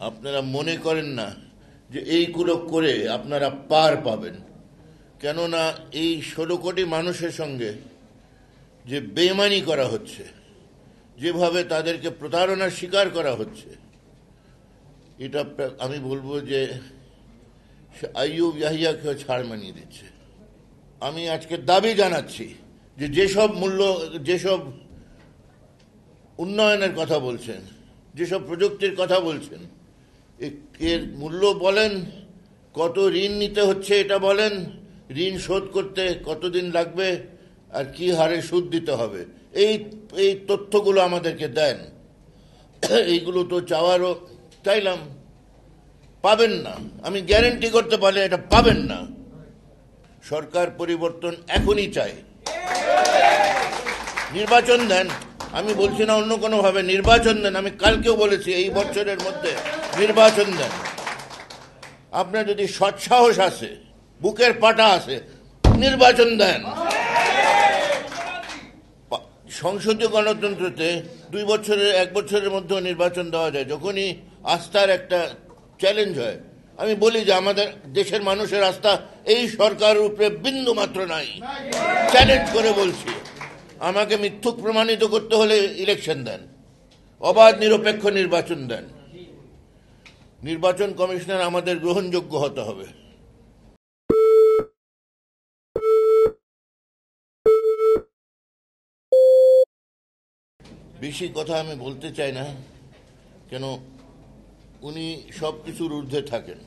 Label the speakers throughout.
Speaker 1: আপনারা মনে করেন না যে এইগুলো করে আপনারা পার পাবেন, কেননা এই 16 কোটি মানুষের সঙ্গে যে বেইমানি করা হচ্ছে, যেভাবে তাদেরকে প্রতারণার শিকার করা হচ্ছে, এটা আমি বলবো যে আইয়ুব ইয়াহিয়াকেও ছাড় মানিয়ে দিচ্ছে। আমি আজকে দাবি জানাচ্ছি যে যেসব উন্নয়নের কথা বলছেন, যেসব প্রযুক্তির কথা বলছেন, এর মূল্য বলেন, কত ঋণ নিতে হচ্ছে এটা বলেন, ঋণ শোধ করতে কতদিন লাগবে, আর কি হারে সুদ দিতে হবে, এই তথ্যগুলো আমাদেরকে দেন। এইগুলো তো চাওয়ারও চাইলাম, পাবেন না, আমি গ্যারেন্টি করতে পারি এটা পাবেন না। সরকার পরিবর্তন এখনই চাই। নির্বাচন দেন, আমি বলছি না অন্য কোনোভাবে, নির্বাচন দেন। আমি কালকেও বলেছি এই বছরের মধ্যে নির্বাচন দেন। আপনার যদি সৎসাহস আছে, বুকের পাটা আছে, নির্বাচন দেন। সংসদীয় গণতন্ত্রতে 2 বছরের 1 বছরের মধ্যেও নির্বাচন দেওয়া যায়, যখনই আস্থার একটা চ্যালেঞ্জ হয়। আমি বলি যে আমাদের দেশের মানুষের আস্থা এই সরকারের উপরে বিন্দু মাত্র নাই। চ্যালেঞ্জ করে বলছি, আমাকে মিথ্যুক প্রমাণিত করতে হলে ইলেকশন দেন, অবাধ নিরপেক্ষ নির্বাচন দেন। নির্বাচন কমিশনার আমাদের গ্রহণযোগ্য হতে হবে। বেশি কথা আমি বলতে চাই না, কেন উনি সব কিছুর ঊর্ধ্বে থাকেন,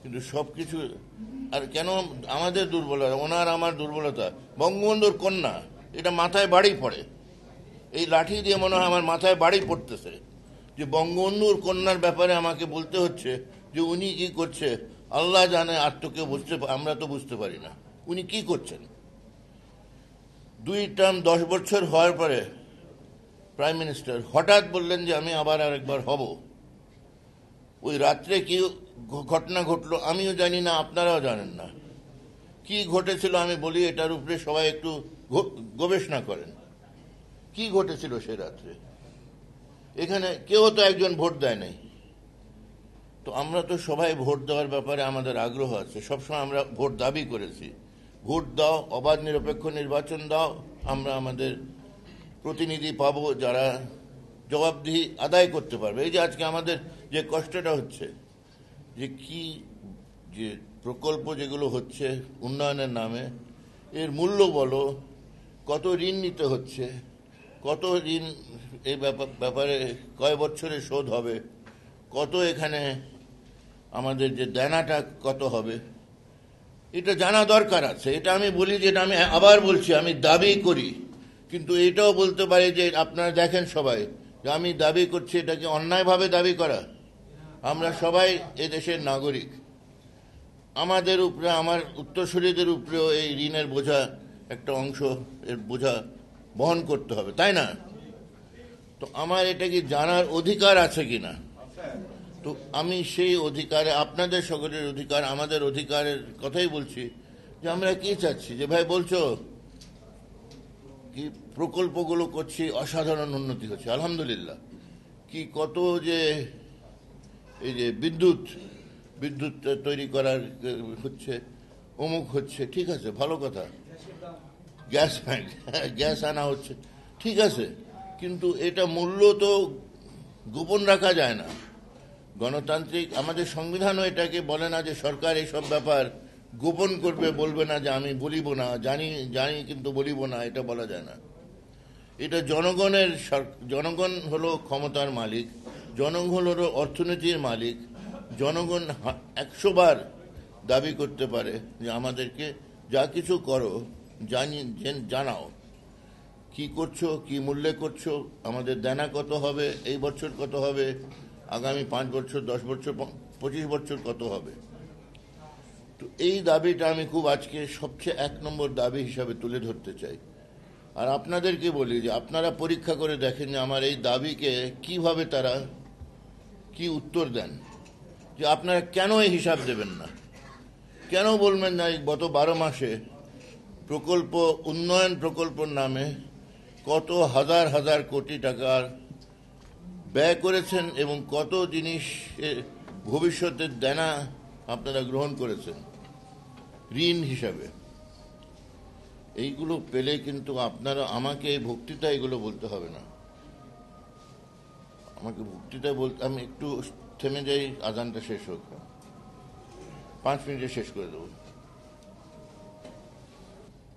Speaker 1: কিন্তু সব কিছু আর কেন আমাদের দুর্বলতা, ওনার আমার দুর্বলতা। বঙ্গবন্ধুর কন্যা, এটা মাথায় বাড়ি পড়ে, এই লাঠি দিয়ে মনে হয় আমার মাথায় বাড়ি পড়তেছে যে বঙ্গবন্ধুর কন্যার ব্যাপারে আমাকে বলতে হচ্ছে যে উনি কি করছে আল্লাহ জানে, আর তো কেউ আমরা তো বুঝতে পারি না উনি কি করছেন। 2 টার্ম 10 বছর হওয়ার পরে প্রাইম মিনিস্টার হঠাৎ বললেন যে আমি আবার আরেকবার হব। ওই রাত্রে কি ঘটনা ঘটলো আমিও জানি না, আপনারাও জানেন না। কি ঘটেছিল আমি বলি, এটার উপরে সবাই একটু গবেষণা করেন। কি ঘটেছিল সে রাত্রে? এখানে কেউ তো একজন ভোট দেয় নাই, তো আমরা তো সবাই ভোট দেওয়ার ব্যাপারে আমাদের আগ্রহ আছে, সবসময় আমরা ভোট দাবি করেছি। ভোট দাও, অবাধ নিরপেক্ষ নির্বাচন দাও, আমরা আমাদের প্রতিনিধি পাবো যারা জবাবদিহি আদায় করতে পারবে। এই যে আজকে আমাদের যে কষ্টটা হচ্ছে, যে প্রকল্প যেগুলো হচ্ছে উন্নয়নের নামে, এর মূল্য বলো, কত ঋণ নিতে হচ্ছে, কত ঋণ এই ব্যাপারে কয় বছরে শোধ হবে, কত এখানে আমাদের যে দেনাটা কত হবে, এটা জানা দরকার আছে। এটা আমি বলি যে আমি আবার বলছি, আমি দাবি করি, কিন্তু এটাও বলতে পারি যে আপনারা দেখেন সবাই যে আমি দাবি করছি, এটাকে অন্যায়ভাবে দাবি করা। আমরা সবাই এদেশের নাগরিক, আমাদের উপরে, আমার উত্তরসূরিদের উপরেও এই ঋণের বোঝা, একটা অংশ এর বোঝা বহন করতে হবে, তাই না? তো আমার এটা কি জানার অধিকার আছে কিনা, তো আমি সেই অধিকারে, আপনাদের সকলের অধিকার, আমাদের অধিকারের কথাই বলছি যে আমরা কি চাচ্ছি। যে ভাই বলছো কি প্রকল্পগুলো করছি, অসাধারণ উন্নতি হচ্ছে আলহামদুলিল্লাহ, কি কত যে এই যে বিদ্যুৎ তৈরি করার হচ্ছে, অমুক হচ্ছে, ঠিক আছে, ভালো কথা। গ্যাস আনা হচ্ছে, ঠিক আছে, কিন্তু এটা মূল্য তো গোপন রাখা যায় না। গণতান্ত্রিক আমাদের সংবিধানও এটাকে বলে না যে সরকার এইসব ব্যাপার গোপন করবে, বলবে না যে আমি বলিব না, জানি কিন্তু বলিব না, এটা বলা যায় না। এটা জনগণ হলো ক্ষমতার মালিক, জনগণ হলো অর্থনীতির মালিক। জনগণ 100 বার দাবি করতে পারে যে আমাদেরকে যা কিছু করো জানাও, কি করছো, কি মূল্যে করছো, আমাদের দেনা কত হবে, এই বছর কত হবে, আগামী 5 বছর, 10 বছর, 25 বছর কত হবে। তো এই দাবিটা আমি খুব আজকে সবচেয়ে 1 নম্বর দাবি হিসাবে তুলে ধরতে চাই। আর আপনাদেরকে বলি যে আপনারা পরীক্ষা করে দেখেন যে আমার এই দাবিকে কিভাবে তারা কি উত্তর দেন, যে আপনারা কেন এই হিসাব দেবেন না, কেন বলবেন না গত 12 মাসে উন্নয়ন প্রকল্পের নামে কত হাজার হাজার কোটি টাকার ব্যয় করেছেন এবং কত জিনিস ভবিষ্যতের দেনা আপনারা গ্রহণ করেছেন ঋণ হিসাবে। এইগুলো পেলে কিন্তু আপনারা আমাকে এই বক্তৃতা এগুলো বলতে হবে না, আমাকে বক্তৃতায় বলতে, আমি একটু থেমে যাই, আজানটা শেষ হোক, 5 মিনিটে শেষ করে দেব।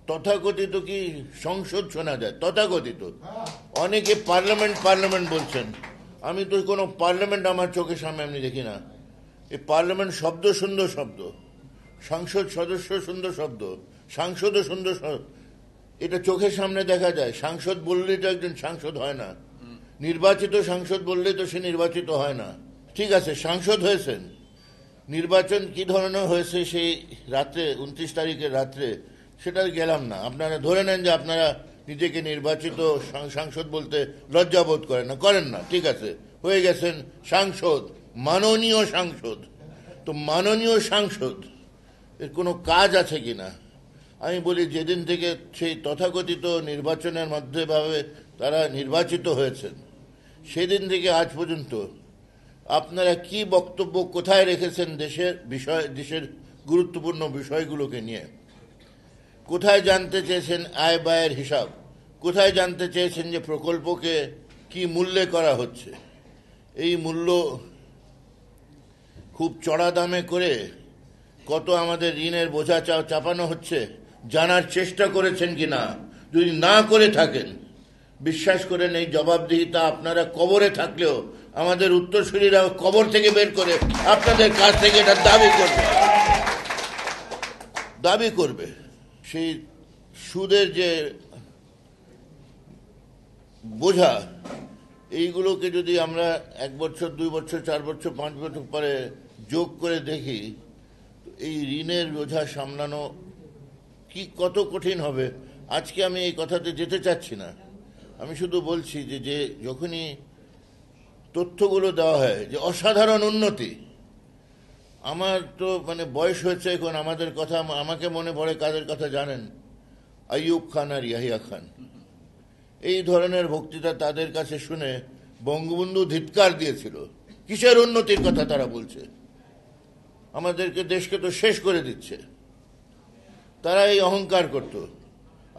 Speaker 1: তথাকথিত কি সংসদ শোনা যায়? তথাকথিত অনেকে পার্লামেন্ট বলছেন। আমি তো কোনো পার্লামেন্ট আমার চোখের সামনে আমি দেখি না। এই পার্লামেন্ট শব্দ সুন্দর শব্দ, সংসদ সদস্য সুন্দর শব্দ, সাংসদও সুন্দর শব্দ, এটা চোখের সামনে দেখা যায়। সাংসদ বললেই তো একজন সাংসদ হয় না, নির্বাচিত সাংসদ বললেই তো সে নির্বাচিত হয় না। ঠিক আছে, সাংসদ হয়েছেন, নির্বাচন কি ধরনের হয়েছে সেই রাত্রে 29 তারিখের রাত্রে সেটা গেলাম না। আপনারা ধরে নেন যে আপনারা নিজেকে নির্বাচিত সাংসদ বলতে লজ্জা বোধ করেন না, ঠিক আছে, হয়ে গেছেন সাংসদ, মাননীয় সাংসদ। তো মাননীয় সাংসদ এর কোনো কাজ আছে কিনা? আমি বলি, যেদিন থেকে সেই তথাকথিত নির্বাচনের মাধ্যমে তারা নির্বাচিত হয়েছেন সেদিন থেকে আজ পর্যন্ত আপনারা কি বক্তব্য কোথায় রেখেছেন দেশের গুরুত্বপূর্ণ বিষয়গুলোকে নিয়ে? কোথায় জানতে চেয়েছেন আয় ব্যয়ের হিসাব? কোথায় জানতে চেয়েছেন যে প্রকল্পকে কি মূল্যে করা হচ্ছে? এই মূল্য খুব চড়া দামে করে কত আমাদের ঋণের বোঝা চাপানো হচ্ছে জানার চেষ্টা করেছেন কিনা? যদি না করে থাকেন, বিশ্বাস করেন এই জবাবদিহিতা আপনারা কবরে থাকলেও আমাদের উত্তরসূরিরা কবর থেকে বের করে আপনাদের কাছ থেকে এটা দাবি করবে। সেই সুদের যে বোঝা, এইগুলোকে যদি আমরা 1 বছর 2 বছর 4 বছর 5 বছর পরে যোগ করে দেখি, এই ঋণের বোঝা সামলানো কি কত কঠিন হবে। আজকে আমি এই কথাতে যেতে চাচ্ছি না, আমি শুধু বলছি যে যখনই তথ্যগুলো দেওয়া হয় যে অসাধারণ উন্নতি, আমার তো মানে বয়স হয়েছে এখন, আমাদের কথা আমাকে মনে পড়ে কাদের কথা জানেন? আইয়ুব খান আর ইয়াহিয়া খান। এই ধরনের বক্তৃতা তাদের কাছে শুনে বঙ্গবন্ধু ধিক্কার দিয়েছিল। কিসের উন্নতির কথা তারা বলছে? আমাদেরকে, দেশকে তো শেষ করে দিচ্ছে। তারা এই অহংকার করত।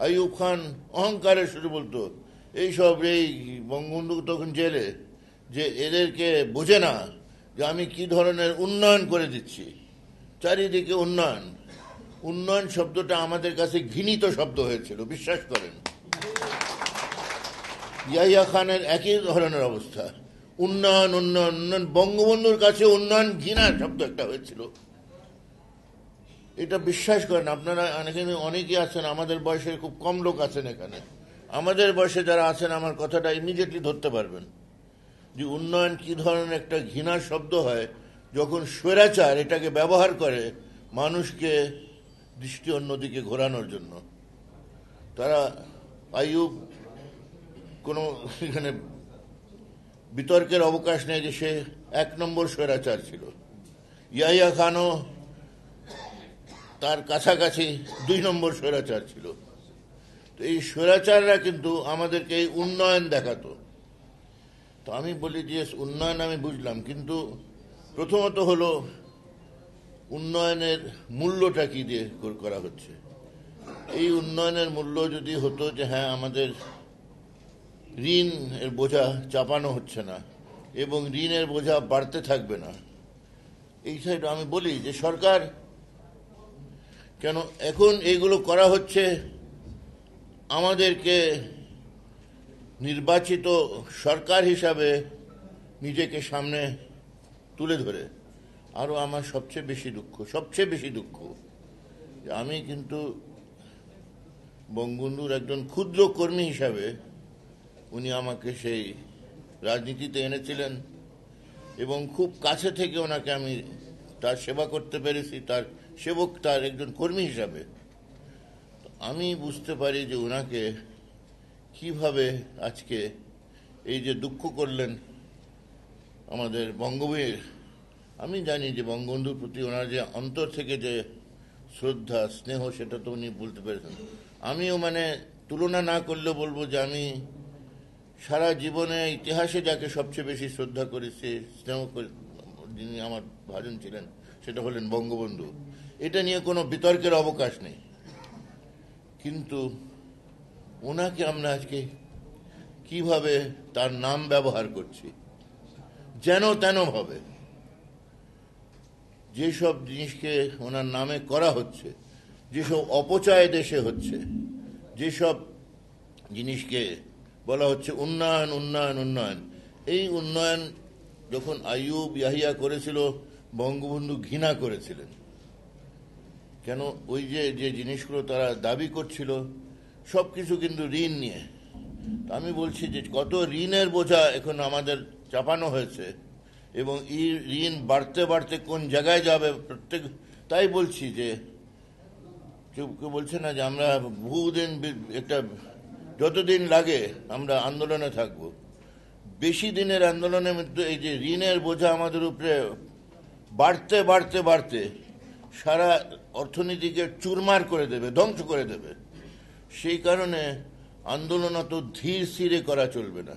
Speaker 1: আইয়ুব খান অহংকারের শুরু বলতো এইসব, এই বঙ্গবন্ধু তখন জেলে, যে এদেরকে বোঝে না যে আমি কি ধরনের উন্নয়ন করে দিচ্ছি, চারিদিকে উন্নয়ন। উন্নয়ন শব্দটা আমাদের কাছে ঘৃণিত শব্দ হয়েছিল, বিশ্বাস করেন। ইয়াহিয়া খানের একই ধরনের অবস্থা, উন্নয়ন উন্নয়ন উন্নয়ন। বঙ্গবন্ধুর কাছে উন্নয়ন ঘৃণা শব্দ একটা হয়েছিল। এটা বিশ্বাস করেন আপনারা। অনেকেই আছেন আমাদের বয়সের, খুব কম লোক আছেন এখানে, আমাদের বয়সে যারা আছেন আমার কথাটা ইমিডিয়েটলি ধরতে পারবেন যে উন্নয়ন কি ধরনের একটা ঘৃণার শব্দ হয় যখন স্বৈরাচার এটাকে ব্যবহার করে মানুষকে দৃষ্টি অন্যদিকে ঘোরানোর জন্য। তারা আইয়ুব, কোনো এখানে বিতর্কের অবকাশ নেই যে সে 1 নম্বর স্বৈরাচার ছিল। ইয়াহিয়া খানও তার কাছাকাছি 2 নম্বর স্বৈরাচার ছিল। তো এই স্বৈরাচাররা কিন্তু আমাদেরকে এই উন্নয়ন দেখাতো। তো আমি বলি যে উন্নয়ন আমি বুঝলাম, কিন্তু প্রথমত হলো উন্নয়নের মূল্যটা কি দিয়ে করা হচ্ছে। এই উন্নয়নের মূল্য যদি হতো যে হ্যাঁ আমাদের ঋণ এর বোঝা চাপানো হচ্ছে না এবং ঋণের বোঝা বাড়তে থাকবে না, এই সাইড আমি বলি যে সরকার কেন এখন এইগুলো করা হচ্ছে আমাদেরকে নির্বাচিত সরকার হিসাবে নিজেকে সামনে তুলে ধরে। আরও আমার সবচেয়ে বেশি দুঃখ যে আমি কিন্তু বঙ্গবন্ধুর একজন ক্ষুদ্র কর্মী হিসাবে উনি আমাকে সেই রাজনীতিতে এনেছিলেন এবং খুব কাছে থেকে ওনাকে আমি তার সেবা করতে পেরেছি, তার সেবক, তার একজন কর্মী হিসাবে। আমি বুঝতে পারি যে ওনাকে কিভাবে আজকে এই যে দুঃখ করলেন আমাদের বঙ্গবীর। আমি জানি যে বঙ্গবন্ধুর প্রতি ওনার যে অন্তর থেকে যে শ্রদ্ধা স্নেহ, সেটা তো উনি বলতে পেরেছেন। আমিও মানে তুলনা না করলেও বলবো যে আমি সারা জীবনে ইতিহাসে যাকে সবচেয়ে বেশি শ্রদ্ধা করেছে, স্নেহ যিনি আমার ভাজন ছিলেন, সেটা হলেন বঙ্গবন্ধু। এটা নিয়ে কোনো বিতর্কের অবকাশ নেই। কিন্তু ওনাকে আমরা আজকে কিভাবে তার নাম ব্যবহার করছি, যেন তেন ভাবে যেসব জিনিসকে ওনার নামে করা হচ্ছে, যেসব অপচয় দেশে হচ্ছে, যেসব জিনিসকে বলা হচ্ছে উন্নয়ন উন্নয়ন উন্নয়ন, এই উন্নয়ন যখন আইয়ুব ইয়াহিয়া করেছিল, বঙ্গবন্ধু ঘৃণা করেছিলেন। কেন? ওই যে যে জিনিসগুলো তারা দাবি করছিল সব কিছু কিন্তু ঋণ নিয়ে। আমি বলছি যে কত ঋণের বোঝা এখন আমাদের চাপানো হয়েছে, এবং এই ঋণ বাড়তে বাড়তে কোন জায়গায় যাবে প্রত্যেক। তাই বলছি যে কেউ কেউ বলছে না যে আমরা বহুদিন একটা যতদিন লাগে আমরা আন্দোলনে থাকব। বেশি দিনের আন্দোলনের মধ্যে এই যে ঋণের বোঝা আমাদের উপরে বাড়তে বাড়তে বাড়তে সারা অর্থনীতিকে চুরমার করে দেবে, ধ্বংস করে দেবে। সেই কারণে আন্দোলন অত ধীর স্থিরে করা চলবে না।